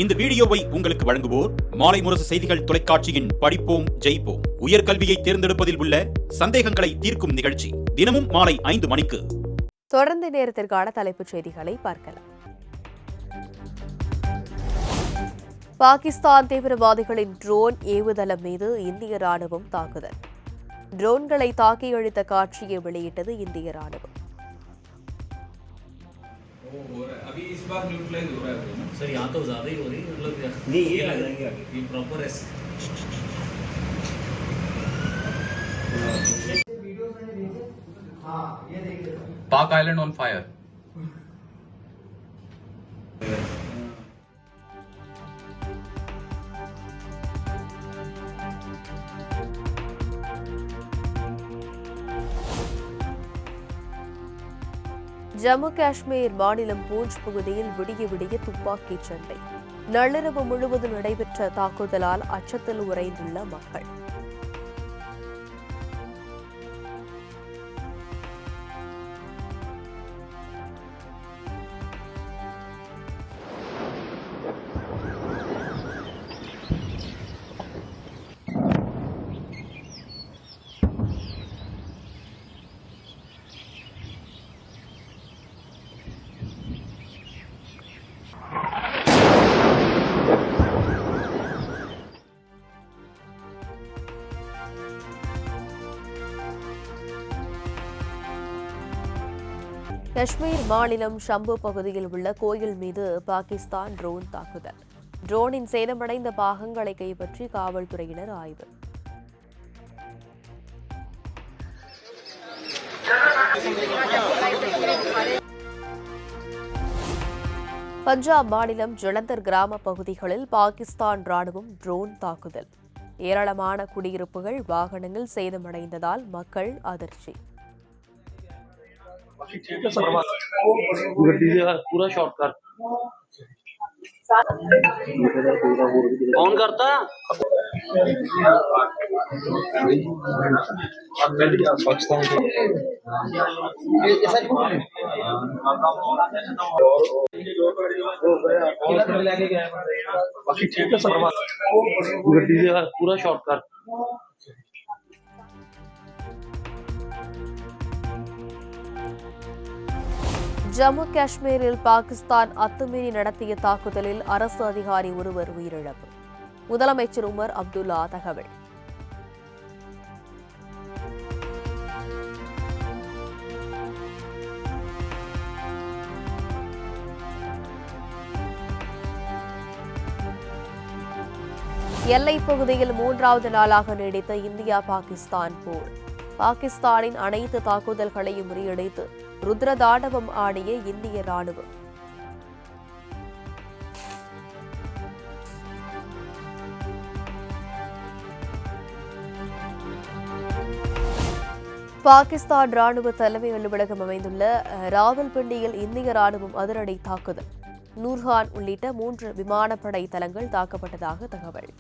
இந்த வீடியோவை உங்களுக்கு வழங்குவோர் மாலை முரசு செய்திகள் தொலைக்காட்சியின் படிப்போம் ஜெயிப்போம் உயர்கல்வியை தேர்ந்தெடுப்பதில் உள்ள சந்தேகங்களை தீர்க்கும் நிகழ்ச்சி தினமும் மாலை 5 மணிக்கு. தொடர்ந்து நேரத்திற்கான தலைப்புச் செய்திகளை பார்க்கலாம். பாகிஸ்தான் தீவிரவாதிகளின் ட்ரோன் ஏவுதளம் மீது இந்திய ராணுவம் தாக்குதல். ட்ரோன்களை தாக்கி அழித்த காட்சியை வெளியிட்டது இந்திய ராணுவம். अभी इस बार न्यूट्रलाइज हो रहा है सर, यहाँ तो ज़्यादा ही हो रही है, मतलब नहीं ये लग रहा है ये प्रॉपर है. पाक island on fire. Jammu Kashmir மாநிலம் பூஞ்ச் பகுதியில் விடிய துப்பாக்கிச் சண்டை. நள்ளிரவு முழுவதும் நடைபெற்ற தாக்குதலால் அச்சத்தில் உறைந்துள்ள மக்கள். காஷ்மீர் மாநிலம் ஷம்பு பகுதியில் உள்ள கோயில் மீது பாகிஸ்தான் ட்ரோன் தாக்குதல். ட்ரோனின் சேதமடைந்த பாகங்களை கைப்பற்றி காவல்துறையினர் ஆய்வு. பஞ்சாப் மாநிலம் ஜலந்தர் கிராம பகுதிகளில் பாகிஸ்தான் ராணுவம் ட்ரோன் தாக்குதல். ஏராளமான குடியிருப்புகள், வாகனங்கள் சேதமடைந்ததால் மக்கள் அதிர்ச்சி. पूरा शॉट कर कौन करता पाकिस्तान पूरा शॉट कर. ஜம்மு காஷ்மீரில் பாகிஸ்தான் அத்துமீறி நடத்திய தாக்குதலில் அரசு அதிகாரி ஒருவர் உயிரிழப்பு. முதலமைச்சர் உமர் அப்துல்லா தகவல். எல்லைப் பகுதியில் 3வது நாளாக நீடித்த இந்தியா பாகிஸ்தான் போர். பாகிஸ்தானின் அனைத்து தாக்குதல்களையும் முறியடித்து ருத்ரதாண்டவம் ஆடிய இந்திய ராணுவம். பாகிஸ்தான் ராணுவ தலைமை அலுவலகம் அமைந்துள்ள ராவல்பிண்டியில் இந்திய ராணுவம் அதிரடி தாக்குதல். நூர்ஹான் உள்ளிட்ட 3 விமானப்படை தளங்கள் தாக்கப்பட்டதாக தகவல்.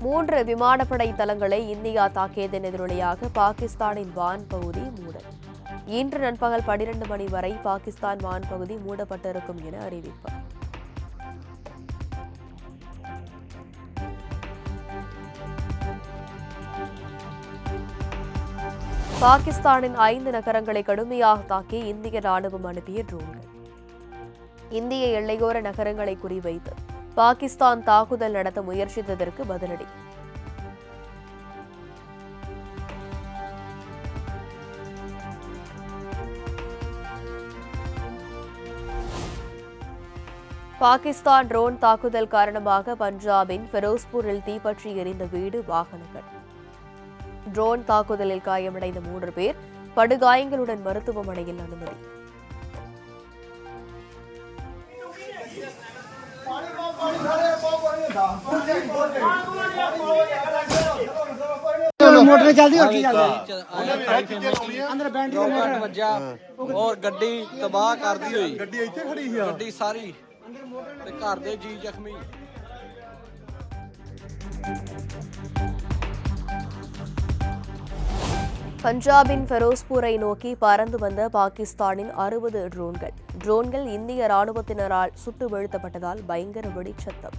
மூன்று விமானப்படை தளங்களை இந்தியா தாக்கியதன் எதிரொலியாக பாகிஸ்தானின் வான் பகுதி மூடல். இன்று நண்பகல் 12 மணி வரை பாகிஸ்தான் வான் பகுதி மூடப்பட்டிருக்கும் என அறிவிப்பு. பாகிஸ்தானின் 5 நகரங்களை கடுமையாக தாக்கி இந்திய ராணுவம் அனுப்பிய ட்ரோன்கள். இந்திய எல்லையோர நகரங்களை குறிவைத்து பாகிஸ்தான் தாக்குதல் நடத்த முயற்சித்ததற்கு பதிலடி. பாகிஸ்தான் ட்ரோன் தாக்குதல் காரணமாக பஞ்சாபின் ஃபெரோஸ்பூரில் தீப்பற்றி எரிந்த வீடு, வாகனங்கள். ட்ரோன் தாக்குதலில் காயமடைந்த 3 பேர் படுகாயங்களுடன் மருத்துவமனையில் அனுமதி. मोटर चलदी और की चलदी अंदर बैटरी मोटर वज्जा और गड्डी तबाह करदी होई गड्डी ਇੱਥੇ ਖੜੀ ਸੀ गड्डी सारी ਤੇ ਘਰ ਦੇ ਜੀ ਜ਼ਖਮੀ। பஞ்சாபின் ஃபெரோஸ்பூரை நோக்கி பறந்து வந்த பாகிஸ்தானின் 60 ட்ரோன்கள் இந்திய ராணுவத்தினரால் சுட்டு வீழ்த்தப்பட்டதால் பயங்கர வெடிச்சத்தம்.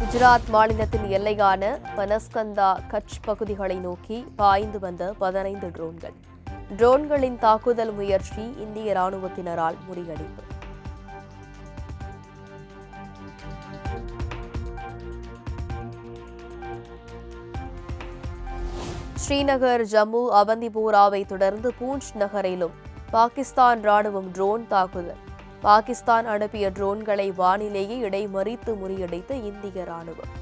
குஜராத் மாநிலத்தின் எல்லையான பனஸ்கந்தா கட்ச் பகுதிகளை நோக்கி பாய்ந்து வந்த 15 ட்ரோன்களின் தாக்குதல் முயற்சி இந்திய ராணுவத்தினரால் முறியடிப்பு. ஸ்ரீநகர், ஜம்மு, அவந்திபோராவை தொடர்ந்து பூஞ்ச் நகரிலும் பாகிஸ்தான் ராணுவம் ட்ரோன் தாக்குதல். பாகிஸ்தான் அனுப்பிய ட்ரோன்களை வானிலேயே இடைமறித்து முறியடித்த இந்திய ராணுவம்.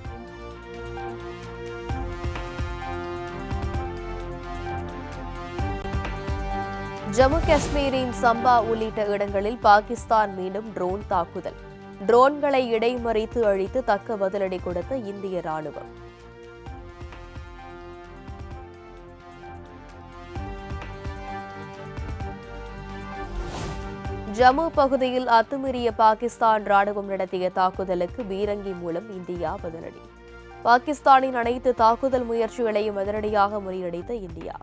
ஜம்மு காஷ்மீரின் சம்பா உள்ளிட்ட இடங்களில் பாகிஸ்தான் மீண்டும் ட்ரோன் தாக்குதல். ட்ரோன்களை இடைமறித்து அழித்து தக்க பதிலடி கொடுத்த இந்திய ராணுவம். ஜம்மு பகுதியில் அத்துமீறிய பாகிஸ்தான் ராணுவம் நடத்திய தாக்குதலுக்கு பீரங்கி மூலம் இந்தியா பதிலடி. பாகிஸ்தானின் அனைத்து தாக்குதல் முயற்சிகளையும் அதிரடியாக முறியடித்த இந்தியா.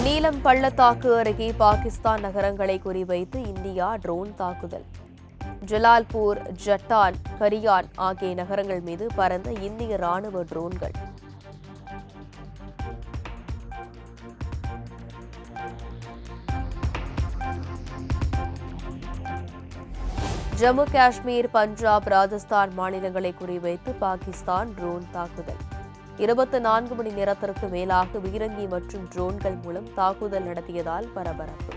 நீலம் பள்ளத்தாக்கு அருகே பாகிஸ்தான் நகரங்களை குறிவைத்து இந்தியா ட்ரோன் தாக்குதல். ஜலால்பூர், ஜட்டான், கரியான் ஆகிய நகரங்கள் மீது பறந்த இந்திய ராணுவ ட்ரோன்கள். ஜம்மு காஷ்மீர், பஞ்சாப், ராஜஸ்தான் மாநிலங்களை குறிவைத்து பாகிஸ்தான் ட்ரோன் தாக்குதல். 24 மணி நேரத்திற்கு மேலாக பீரங்கி மற்றும் ட்ரோன்கள் மூலம் தாக்குதல் நடத்தியதால் பரபரப்பு.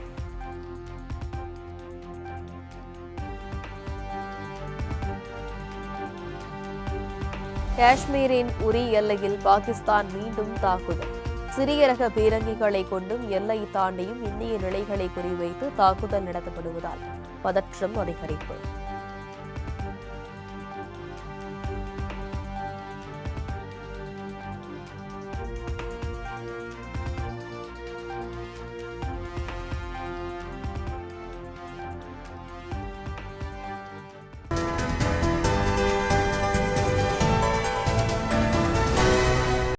காஷ்மீரின் உரி எல்லையில் பாகிஸ்தான் மீண்டும் தாக்குதல். சிறிய ரக பீரங்கிகளை கொண்டும் எல்லை தாண்டியும் இந்திய நிலைகளை குறிவைத்து தாக்குதல் நடத்தப்படுவதால் பதற்றம் அதிகரிப்பு.